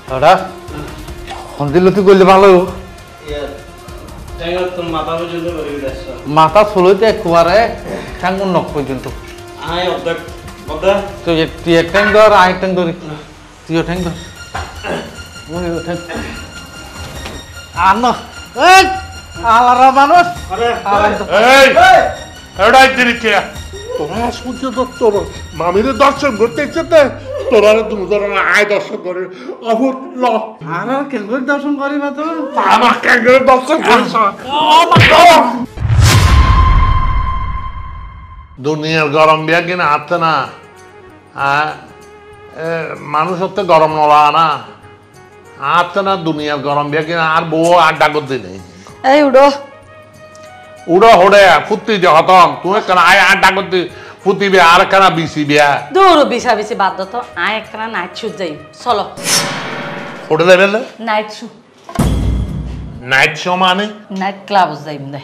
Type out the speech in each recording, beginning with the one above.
ওটা সন্ধিলতি করলে ভালো মাথা চলতে একবারে ঠ্যাঙ্গুর নখ পর্যন্ত তুই এক ট্যাং ধর আর এক ট্যাং ধরি তুইও ঠ্যাং ধর আর না আলাদা মানুষ তোরা সূর্য দত্তর মামির দর্শন করতে ইচ্ছে তোরা তুমি ধরনের আয় দর্শন করে অভূত আর কেন দর্শন করি না তো আমার ক্যাঙ্গের দর্শন করিস দুনিয়ার গরম বিয়া কিনা হাঁটছে না মানুষ হচ্ছে গরম নলা না হাঁটছে না দুনিয়ার গরম বিয়া কিনা আর বউ আড্ডা করতে নেই এই উড়ো উড়ো হড়ে ফুটি যে হতম তুমি কেন আয় আড্ডা করতে ফুটিবে আর কেন বিসি বিয়া দূর বিসা বিসি বাদ তো আয় একখানা নাইট শুট যাই চলো ওটা দেবে নাইট শু নাইট শো মানে নাইট ক্লাব যাইম দে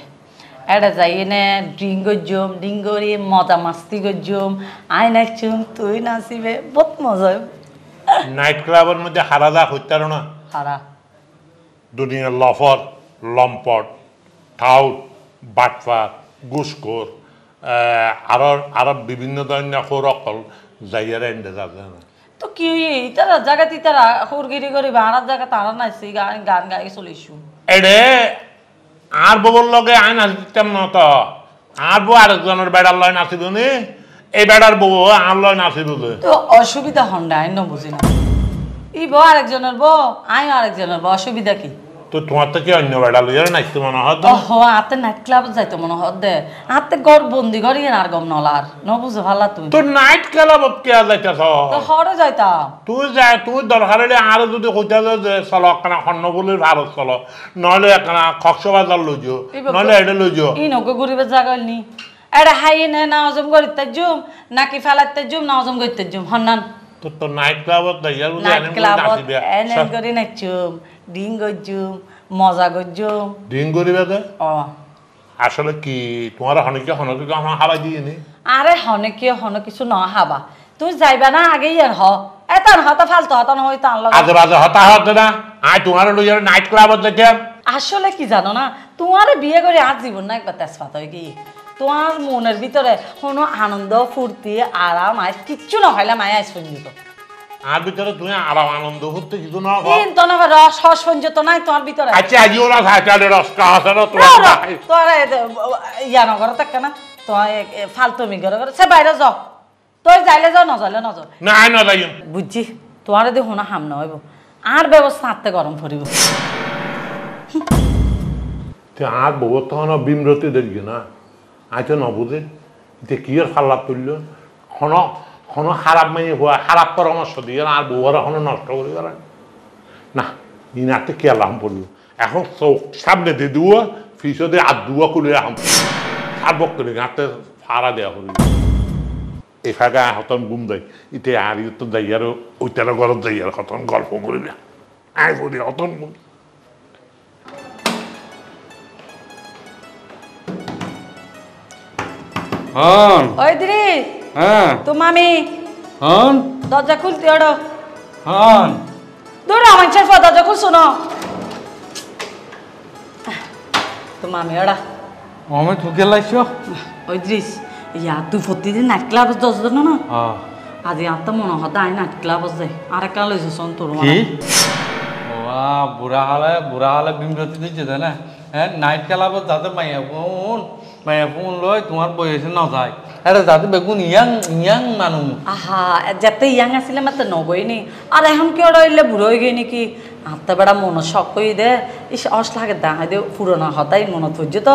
এটা যাই এনে ড্রিঙ্ক করছুম ড্রিঙ্ক করি মজা মাস্তি করছুম আয় নাচছুম তুই নাচিবে বহুত মজা নাইট ক্লাবের মধ্যে হারাদা হইতার না হারা দুনিয়ার লফর লম্পট ঠাউট বাটফার ঘুষখোর আরো বিভিন্ন ধরনের খোরকল যাইয়ার এন্ডে যাবে না তো কি তারা জায়গাতে তারা হুরগিরি করি ভাড়ার জায়গা তারা নাচছি গান গান গাই চলিছু এডে আর বউর লগে আইন আসতাম না তো আর বউ আরেকজনের বেড়ার লয় নাচিব নি এই বেড়ার বউ আর লয় নাচিব তো অসুবিধা হন্ডা আইন বুঝি না ই বউ আরেকজনের বউ আই আরেকজনের বউ অসুবিধা কি তো তোমার তো কি অন্য বেড়া লইয়ার নাচতে মনে হয় ওহো আতে নাইট ক্লাব যাইতো মনে হয় দে আতে ঘর বন্দি ঘর ইয়ে আর গম নলার ন বুঝে ভালা তুমি তো নাইট ক্লাবত কে যাইতাছ তো হরে যাইতাম তুই দরকার হলে আরো যদি কইতা যে চলো একখানা খন্নবলির ভারত চলো নহলে একখানা কক্সবাজার লইজো নহলে এটা লইজো ই নৌকো ঘুরিবে জাগা নি এটা হাই নে না হজম করিতে জুম নাকি ফেলাতে জুম না হজম করিতে জুম হন্নান তো নাইট ক্লাবত যাইয়ার বুঝি নাইট ক্লাবত এনে করি নাচুম ডিং গজুম মজা গজুম ডিং করিবে যে ও আসলে কি তোমার হনকে আমার হারাই দিয়ে নি আরে হনে কিছু ন হাবা তুই যাইবা না আগে ইয়ার হ এতন হতা ফালতু হতা না হইতা আনলা আজে বাজে হতা হতে না আই তোমার লইয়ার নাইট ক্লাবত যাইতে আসলে কি জানো না তোমারে বিয়ে করে আর জীবন না একবার তেজপাত হয়ে গিয়ে তোমার মনের ভিতরে কোনো আনন্দ ফুর্তি আরাম আয় কিচ্ছু না হইলে মায়া আইস পর্যন্ত আর ভিতরে তুমি আরাম আনন্দ করতে কিছু না কিন্তু না রস হস পর্যন্ত নাই তোমার ভিতরে আচ্ছা আজিও না সাইকেলের রস কাছে না তোর ইয়া নগর থাকে না তোমার ফালতু মি করে সে বাইরে যাও তুই যাইলে যাও না যাইলে না যাও না না যাই বুঝছি তোমার দেখো না হাম না হইব আর ব্যবস্থা হাতে গরম করিব আর বউ তখন বিমরতি দেখি না আইতো নবুঝে যে কি আর ফাল্লা তুলল কোনো খারাপ মাইয়ে হওয়া খারাপ পরামর্শ দিয়ে আর বউরা এখনো নষ্ট করে গেলেন না ইনাতে কে আলাম পড়ল এখন চোখ সামনে দিয়ে দুয়া ফিসে দিয়ে আর দুয়া খুলে আম সার্বক করে গাঁতে ফাড়া দেওয়া করি এই ফাঁকা হতন গুম দেয় ইতে আর তো যাই আর ওইটার ঘরত যাই আর হতন গল্প করবি আয় বলি হতন হন ওই দিদি হ্যাঁ তো মামি হন দরজা খুলতে ওড়ো হন দূর আমার ছেলে দরজা খুলছো না তো মামি ওড়া আমি ঠুকে লাইছো ওই দৃশ ইয়া তুই প্রতিদিন নাইট ক্লাব দরজা না না হ্যাঁ আজি আর তো মনে হয় আই নাইট ক্লাব যাই আর একটা লইছো শোন তোর কি ওয়া বুড়া হালে বিমরতি দিচ্ছে তাই না হ্যাঁ নাইট ক্লাবত যাতে মাইয়া ফোন লয় তোমার বয়সে না যায় আরে যাতে বেগুন ইয়াং মানুষ আহা যেতে ইয়াং আসলে মাত্র নগই নি আর এখন কি ওরা হইলে বুড়ো হয়ে গই নাকি হাতে বেড়া মন শখ কই দে ইস অস লাগে দা হাই দে পুরোনো হতাই মনে থইছে তো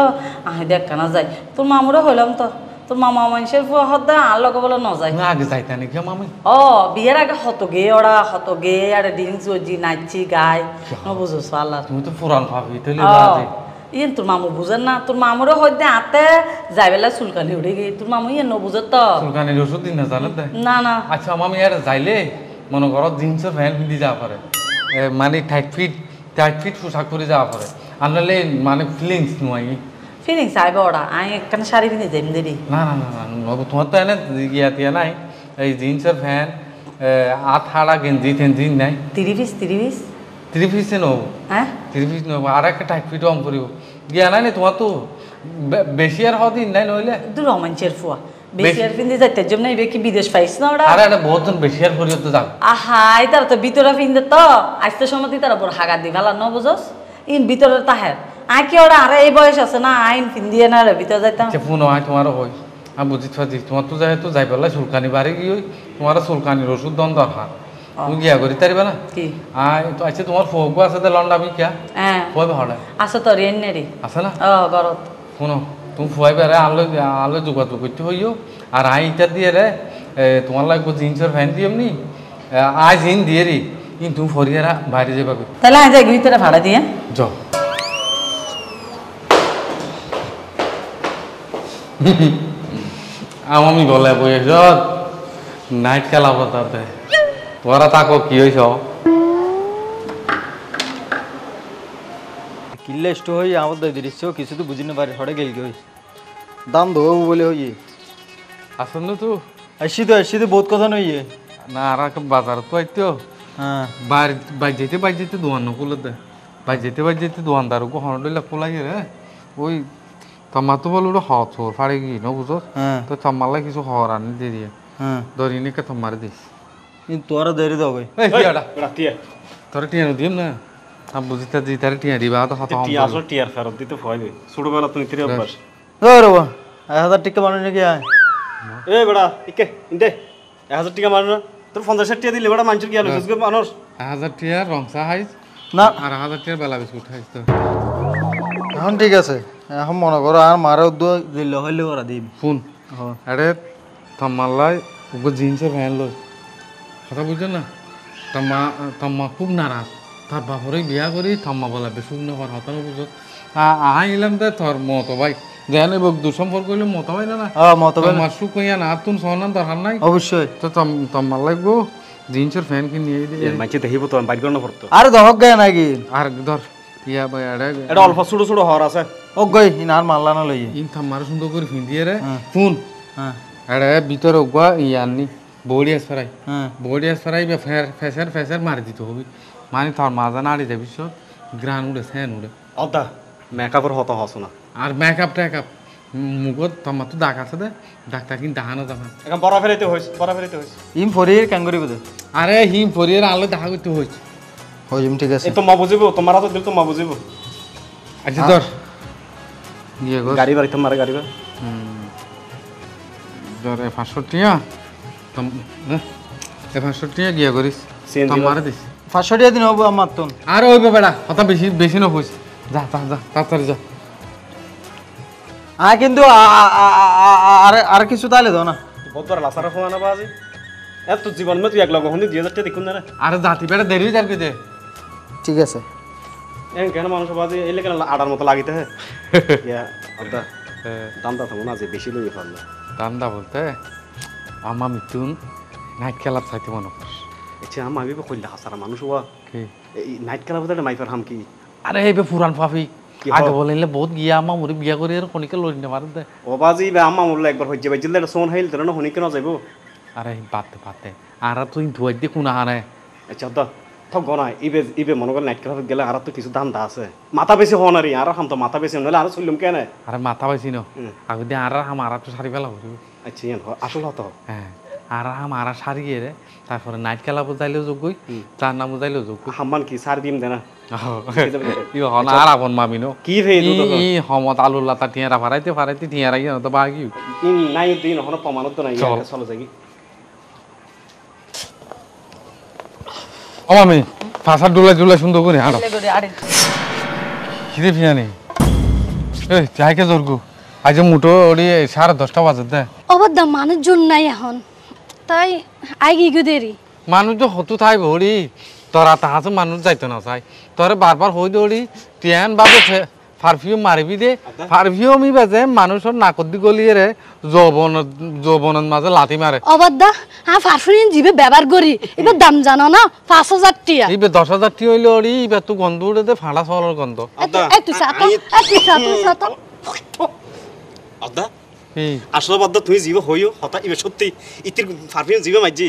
আহে দেখ কেনা যায় তোর মামুরা হইলাম তো তোর মামা মানুষের হতা আর লগে বলে ন যায় আগে যাইতা নাকি মামি ও বিয়ের আগে হত গে ওরা হত গে আর ডিংস ওজি নাচছি গাই ন বুঝছো আল্লাহ তুমি তো পুরান ভাবি তাহলে ইয়েন তোর মামু বুঝেন না তোর মামুরও হইতে হাতে যাই বেলা চুলকানি উঠে গিয়ে তোর মামু ইয়ে নবুঝত তো চুলকানির ওষুধ দিন না জানো না না আচ্ছা মামি আর যাইলে মনে করো জিন্সের প্যান্ট পিন্ধি যাওয়া পারে মানে টাইট ফিট পোশাক পরে যাওয়া পারে আনলে মানে ফিলিংস নয় ফিলিংস আইব ওরা আই একখানে শাড়ি পিন্ধে যাইম দেরি না না না না তোমার তো এনে গিয়া তিয়া নাই এই জিন্সের ফ্যান আট হাড়া গেঞ্জি টেঞ্জি নাই 30 পিসে নেব হ্যাঁ 30 পিস নেব আর একটা টাইট ফিট অন করিব গিয়া নাই তোমার তো বেশি আর হদিন নাই নইলে দু রোমাঞ্চের ফুয়া বেশি আর পিন্দে যাইতে জন্য ইবে কি বিদেশ পাইছ না ওরা আরে এটা বহুত জন বেশি আর করিও তো যাও আহাই তারা তো ভিতরে পিন্দে তো আজকে সময় তারা বড় হাগা দি ভালা ন বুঝস ইন ভিতরে তাহের আই কি ওরা আরে এই বয়স আছে না আইন পিন্দিয়ে না রে ভিতরে যাইতাম পুনো আয় তোমারও হই আমি বুঝি থাকি তোমার তো যাই তো যাই পেলাই চুলকানি বাড়ি গিয়ে তোমার চুলকানির ওষুধ দন দরকার তুমি গিয়া করি তারিবা না কি আয় তো আচ্ছা তোমার ফোকও আছে তো লন্ডা আমি কিয়া হ্যাঁ কই ভাড়া আছে তো রেন নেরি আছে না গরত শুনো তুমি ফুয়াই বেড়ে আলো যোগাযোগ করতে হইও আর আই ইটা দিয়ে রে তোমার লাগবে জিন্সের ফ্যান দিয়ে এমনি আজ হিন দিয়ে রি কিন্তু তুমি ফরিয়ারা বাইরে যাবা তাহলে আজ যাই ভিতরে ভাড়া দিয়ে যাও আমি গলে বইস নাইট খেলাবো তাতে তোরা তাকো কি হয়েছ কিল্লে স্টো হই আমার দই দিচ্ছ কিছু তো বুঝিনি পারি হড়ে গেল কি হই দাম দেবো বলে হইয়ে আসন্ন তো আসছি তো বহুত কথা নইয়ে না আর বাজার তো আইতো হ্যাঁ বাই যেতে দোয়ান খুলে দে বাই যেতে দোয়ানদার হন ডইলা খোলাই রে ওই তোমার তো বলো হত ফাড়ে গিয়ে ন বুঝো হ্যাঁ তো তোমার কিছু হওয়ার আনি দিয়ে হ্যাঁ ধরি কে তোমার দিস কিন্তু তোরা দেরি দাও ভাই তোরা টিয়া দিম না আমি বুঝিতে দিই তারে টিয়া দিবা তো হাত টিয়ার ফেরত দিতে ভয় ছোটবেলা তুমি তিরে অভ্যাস ও রে বা 1000 টাকা মানুষ নাকি আয় এ বেড়া ইকে ইন্দে 1000 টাকা মারো না তোর 50 টাকা দিলে বেড়া মানুষের কি আলো বুঝবে মানুষ 1000 টিয়া রংসা হাইস না আর 1000 টিয়া বেলা বিস্কুট হাইস তো এখন ঠিক আছে এখন মনে করো আর মারা দিল হইলে ওরা দিম ফোন আরে তোমালাই ওগো জিন্সের ফ্যান লই কথা বুঝছো না তোমা খুব নারাজ তার বাপরে বিয়া করি থম্মা বলা বেসুক নবার হতো না বুঝো আইলাম তো তোর মতো ভাই যেন এবার দুঃসম্পর্ক করলে মতো ভাই না মতো তোমার সুখ হইয়া না তুন সহনান দরকার নাই অবশ্যই তো তোমার লাগবো জিন্সের ফ্যান কি নিয়ে দিয়ে মাইছে দেখিব তো বাইর করতে পড়তো আরে দহক গায় নাকি আর ধর ইয়া ভাই এটা অল্প ছোট ছোট হর আছে ও গই ইনার মাল্লা না লইয়ে ইন থামার সুন্দর করে ফিন্দিয়ে রে ফোন হ্যাঁ আরে ভিতরে ওগুয়া ইয়ানি বডি আসফারাই হ্যাঁ বডি আসফারাই বা ফেসার মারি দিতে হবে মানে তোর মাজা নাড়ি যাবি সব গ্রান উড়ে স্যান উড়ে অদা মেকআপের হতো হস না আর মেকআপ টেকআপ মুখত তোমার তো দাগ আছে দে ডাক্তার কিন্তু দেখানো যাবে এখন বড় ফেরাইতে হইছে ইম ফরির ক্যাঙ্গুরি বুঝে আরে হিম ফরিয়ের আলো দেখা করতে হয়েছে হইম ঠিক আছে এই তো মা বুঝিব তোমার হাতে দিল তো মা বুঝিব আচ্ছা ধর ইয়ে গো গাড়ি বাড়ি তোমার গাড়ি বাড়ি ধর 500 টিয়া এ 500 টিয়া গিয়া করিস তোমার দিস 500 টাকা দিন হবো আমার তো আর ওই বেড়া কথা বেশি না হইছে যা তাড়াতাড়ি যা কিন্তু আর কিছু তাহলে দাও না বহুত লাসারা ফোন আনা বাজি এত জীবন মে তুই এক লগ হন্দি 2000 টাকা দেখুন না আরে জাতি বেড়া দেরি যার দে ঠিক আছে এখন কেন মানুষ বাজি এলে কেন আড়ার মতো লাগিতে হ্যাঁ ইয়া অদা দামটা থামো না যে বেশি লই ফেললো দামদা বলতে আমার মিতুন নাইট খেলা চাইতে মনে কর আচ্ছা আমি কইলা হাসারা মানুষ হওয়া কি এই নাইট খেলা বলতে মাইফার হাম কি আরে এই পুরান ফাফি আগে বলিলে বহুত গিয়া আমা মুরি বিয়া করে আর কোনিকে লরি না মারতে ও বাজি বা আম্মা মোল্লা একবার হইছে বাইজিল এটা সোন হাইল তোর না হনি কেন যাইবো আরে বাতে আর তুই ধুয়াই দি কোনা হারে আচ্ছা দা থক গনা ইবে মনে কর নাইট খেলা গেলে আর তো কিছু দাম দা আছে মাথা বেশি হনারি আর হাম তো মাথা বেশি নলে আর চললুম কেন আরে মাথা পাইছি ন আগে দি আর হাম আর তো সারি ফেলা হইব আচ্ছা ইয়ান আসল হতো হ্যাঁ আর হাম আর সারি রে তারপরে নাইট খেলা বুঝাইলেও যোগ্যই তার নাম বুঝাইলেও যোগ্য হাম্মান কি সার দিম দেনা ই হন আর আপন মামিনো কি রে ই হমত আলু লাতা টিয়ারা ফারাইতে টিয়ারা গিয়ে তো বাগি ইন নাই দিন হন প্রমাণত তো নাই চলো যাই ও মামি ফাসার ডুলা সুন্দর করে হাঁটো আরে খিদে ফিয়া নেই এই যাইকে জরগু আজ মুঠো ওড়ি 10:30 বাজে দে অবদা মানুষজন নাই এখন তাই আগে গিয়ে দেরি মানুষ তো হতু থাই ভরি তোরা তাহাতে মানুষ যাইতো না চাই তোরে বারবার হই দৌড়ি টিয়ান বাবু পারফিউম মারিবি দে পারফিউমই বাজে মানুষের নাকত দি গলিয়ে রে যৌবনের মাঝে লাথি মারে অবদা হ্যাঁ ফারফুরিন জিবে ব্যবহার করি এবার দাম জানো না 5000 টাকা এইবে 10,000 টি হইলে ওড়ি এবার তো গন্ধ উড়ে দে ফাড়া চলার গন্ধ একটু সাতো আদা আসলে বাদ তুই জীব হইও হতা ইবে সত্যি ইতির পারফিউম জীবে মাইজি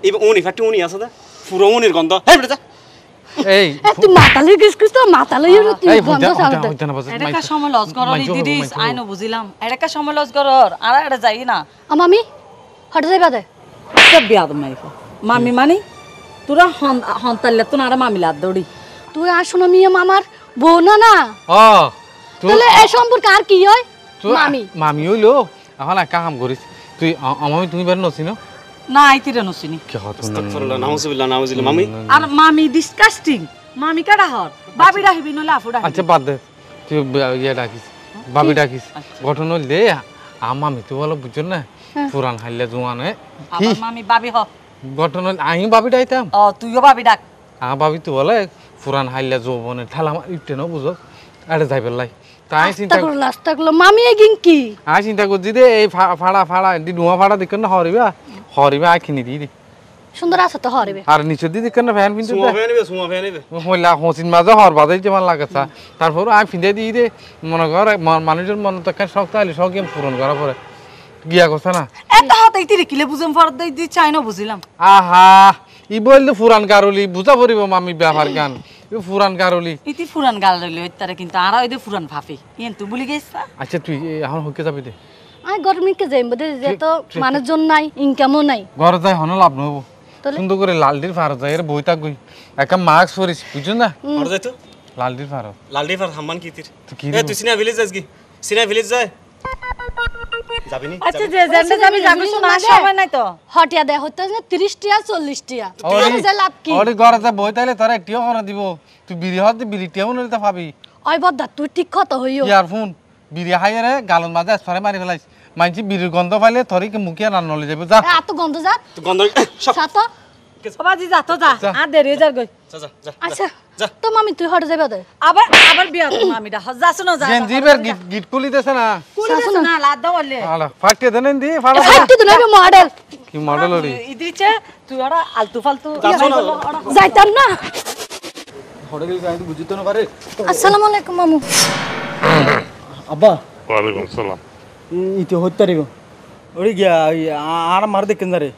এবে উনি ফাটি উনি আছে দা পুরো উনির গন্ধ হেই বেটা এই তুই মাতালি কিস তো মাতালি তুই গন্ধ ছাড়তে এটা সময় লস করর দিদিস আইনো বুঝিলাম এটা সময় লস করর আর এটা যাই না মামি হটে যাইবা দে সব বিয়াদ মাইফো মামি মানি তোরা হন্তাল্লে তো না মামি লাদ দৌড়ি তুই আসুন মিয়া মামার বউ না না তাহলে এই সম্পর্কে আর কি হয় মামি মামি হইলো এখন একটা কাম করিস তুই আমি তুমি বের নছিস না না আইতিরে নছিনি কি হতো আস্তাগফিরুল্লাহ নাউজুবিল্লাহ নাউজুবিল্লাহ মামি আর মামি ডিসকাস্টিং মামি কাটা হর বাবি রাখবি নলে আফু রাখবি আচ্ছা বাদ দে তুই ইয়ে ডাকিস বাবি ডাকিস গঠন হইল দে মামি তো বলো বুঝছো না পুরান হাইলে জোয়ানে আমার মামি বাবি হ গঠন হইল আমি বাবি ডাইতাম তুইও বাবি ডাক বাবি তো বলে পুরান হাইলে যৌবনে ঠেলা ইটে ন বুঝো আরে যাই পেলাই তাই চিন্তা করলো রাস্তা করলো মামি এগিন কি আই চিন্তা করছি দে এই ফাড়া ডুয়া ফাড়া দেখেন না হরিবা আই কিনি দিই সুন্দর আছে তো হরিবে আর নিচে দি দেখেন না ফ্যান পিনতে সুমা ফেনে হইলা হোসিন মাঝে হর বাজাই যেমন লাগেছা তারপর আমি ফিন্দে দিই দে মনে কর মানুষের মন তো কেন শখ তাইলে শখ পূরণ করা পরে গিয়া কথা না এত হাত এইতি রেখিলে বুঝাম ফরদ দিই চাই না বুঝিলাম আহা ই বললে ফুরান কারলি বুঝা পড়িব মামি ব্যাপার গান ফুরান কারলি ইতি ফুরান গাল রইল ইতারে কিন্তু আর ওই ফুরান ভাফি ইন তুই বলি গেছ না আচ্ছা তুই এখন হকে যাবি দে আই গরমিকে যাইম বদে যে তো মানুষজন নাই ইনকামও নাই ঘর যাই হন লাভ নহব সুন্দর করে লালডির ফার যাই এর বইতা গই একটা মাস্ক পরিস বুঝছ না আর যাইতো লালডির ফার লালডি ফার হাম্মান কিতির এ তুই সিনা ভিলেজ যাস কি সিনা ভিলেজ যায় যাবি নি আচ্ছা যে জেন্ডে যাবি যাবি শোনা সময় নাই তো হটিয়া দে হতে 30 টিয়া 40 টিয়া তুই যে লাভ কি ওরে ঘর যা বইতাইলে তোরা একটিও করে দিব তুই বিড়ি হতে বিড়ি টিও নলে তা পাবি ওই বদ্দা তুই ঠিক কথা হইও ইয়ারফোন বিড়ি হাইরে গালন মাঝে সরে মারি ফেলাইছ মানছি বিড়ির গন্ধ পাইলে তোরই কি মুখিয়া রান নলে যাবে যা এত গন্ধ যা তুই গন্ধ সাত বাজি যা তো যা আর দেরি যার গই যা যা যা আচ্ছা তো মামি তুই হটে যাইবা দে আবার বিয়া তো মামিটা যাছ না যা গেঞ্জিবের গিট কুলি দেছে না কুলি না লাদ দাওলে আলা ফাটিয়ে দেন দি ফাড়া হাইটি তো নবে মডেল কি মডেল ওরি ইদিছে তুই ওরা আলতু ফালতু যাইতাম না হড়ে গেল গাই তো বুঝিতো না পারে আসসালামু আলাইকুম মামু আব্বা ওয়ালাইকুম সালাম ইতে হত্যারি গো ওরে গিয়া আর মার দেখেন রে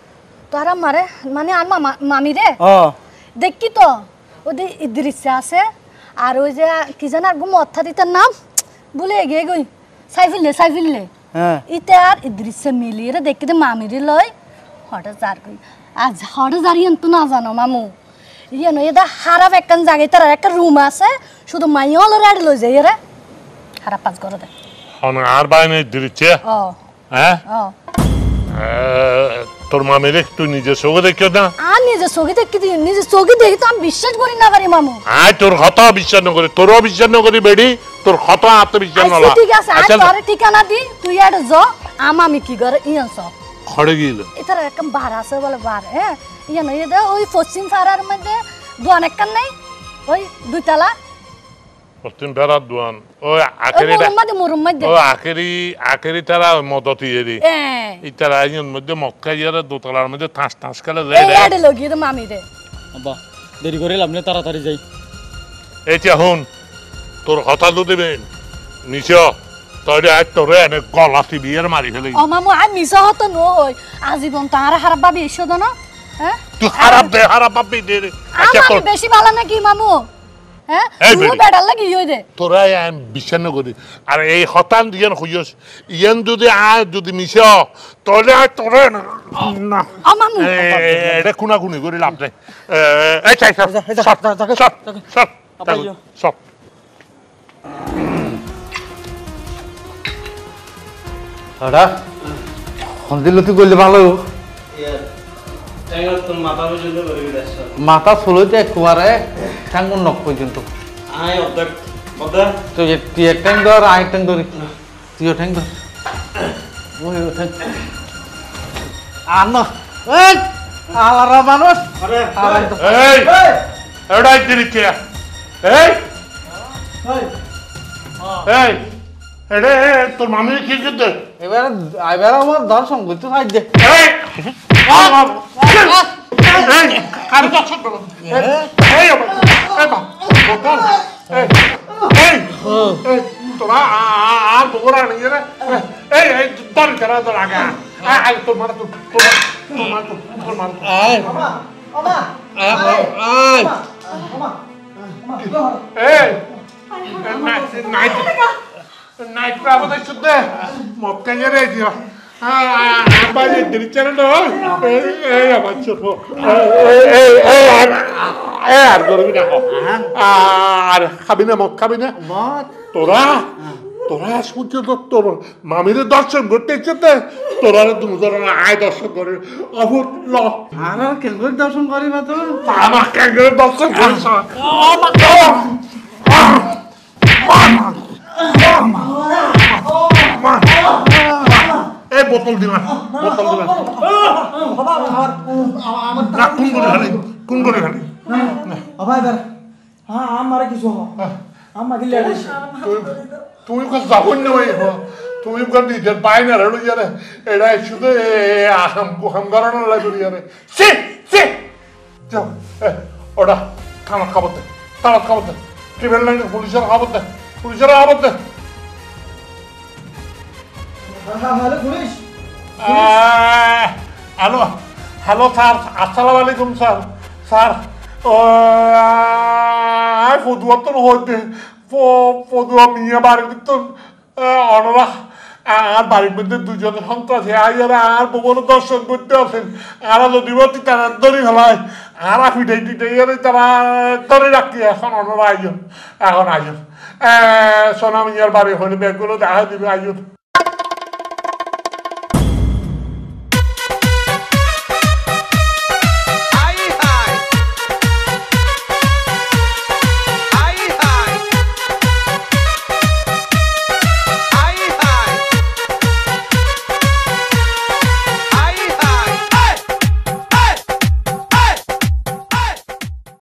তোরা মারে মানে আর মামি রে দেখি তো ওদের ইদ্রিসে আছে আর ওই যে কি জানা আর মথা দিতার নাম বলে এগিয়ে গই সাইফিললে হ্যাঁ ইতে আর ইদ্রিসে মিলিয়ে রে দেখি মামিরে লয় হঠাৎ যার কই আজ হঠাৎ যারিয়েন তো না জানো মামু ইয়ে নয় এটা হারাপ একখান জায়গায় তার একটা রুম আছে শুধু মাইয়া হলো রাড়ি লই যাই রে হারাপ পাঁচ করে দে আর বাইনে দিচ্ছে হ্যাঁ তোর মামিরে তুই নিজে চোখে দেখিও না আর নিজে চোখে দেখি নিজে চোখে দেখি তো আমি বিশ্বাস করি না পারি মামু আয় তোর কথা বিশ্বাস ন করি তোরও বিশ্বাস ন করি বেডি তোর কথা আত্মবিশ্বাস নলা ঠিক আছে আজ তোর ঠিকানা দি তুই আর য আমি কি করে ইয়ান সব খড়ে গিল এটার একটা বার আছে বলে বার হ্যাঁ ইয়ান এটা ওই পশ্চিম পাড়ার মধ্যে দোয়ান একখান নাই ওই দুইতলা পশ্চিম পাড়ার দোয়ান ওই আখেরি মুরুম মধ্যে ও আখেরি তারা মদতি এরি ইতারা আইন মধ্যে মক্কা ইয়ারে দোতলার মধ্যে ঠাস ঠাস করে যায় এই আড়ে লগিয়ে দে মামি রে আব্বা দেরি করে লাভ নেই তাড়াতাড়ি যাই এইটা হুন তোর কথা তো দেবেন নিছ তোরে আজ তোরে এনে গলাতি বিয়ের মারি ফেলে ও মামু আমি মিছা হতো নই আজীবন তার খারাপ ভাবি এসো তো না হ্যাঁ তুই খারাপ ভাবি দে আচ্ছা আমি বেশি ভালো নাকি মামু হ্যাঁ তুই বেটার লাগি ইই দে তোরা আমি বিশ্বাস করি আর এই হতান দিয়ান হইস ইয়ান যদি মিছ তোরে আজ তোরে না ও মামু এটা খুনাখুনি করে লাভ নাই এই চাই সব আড়া হন্দিলতি করলে ভালো মাথা চলতে একবারে ঠাঙ্গুর নখ পর্যন্ত তুই এক ট্যাং ধর আর এক ট্যাং ধরি তুইও ঠ্যাং ধর আর না আলারা মানুষ এটাই দিচ্ছে এরে তোর মামি কি করতে এবার আমার দর্শন করতে সাহায্য তোরা আর বগুড়া নিয়ে তোর কেরা তোর আগা আয় তোর মার আয় আয় এই নাইট আমাদের শুদ্ধে মদ কাজে রে দিও বাইরে দিচ্ছে না এই আমার ছোট আর করবি না আর খাবি না মদ খাবি না তোরা সূর্য তোর মামির দর্শন করতে ইচ্ছে তোরা দুজন আয় দর্শন করে অভূত আর কেঙ্গুর দর্শন করি না তো আমার ক্যাঙ্গের দর্শন করিস এই বোতল দিবা কোন করে খালি তুমি যাবন না তুমি নিজের পাই না রেড়ো যারে এটা শুধু হাম করানো লাগবে যারে ওটা খাবার খাবার দে ট্রিপল লাইনে পুলিশের খাবার দে হ্যালো স্যার আসসালামু আলাইকুম স্যার ফদুয়া তো হইতে ফদুয়া মিয়া বাড়ির ভিতর অনরা আর বাড়ির মধ্যে দুজনের সন্ত্রাসী আইয়ার আর ভবন দর্শন করতে আসেন আর যদি তারা ধরি হলায় আর ফিটাই তারা ধরে রাখি এখন অনরা আইজন সোনা মিয়ার বাড়ি হলে ব্যাগগুলো দেখা দিবে আইজন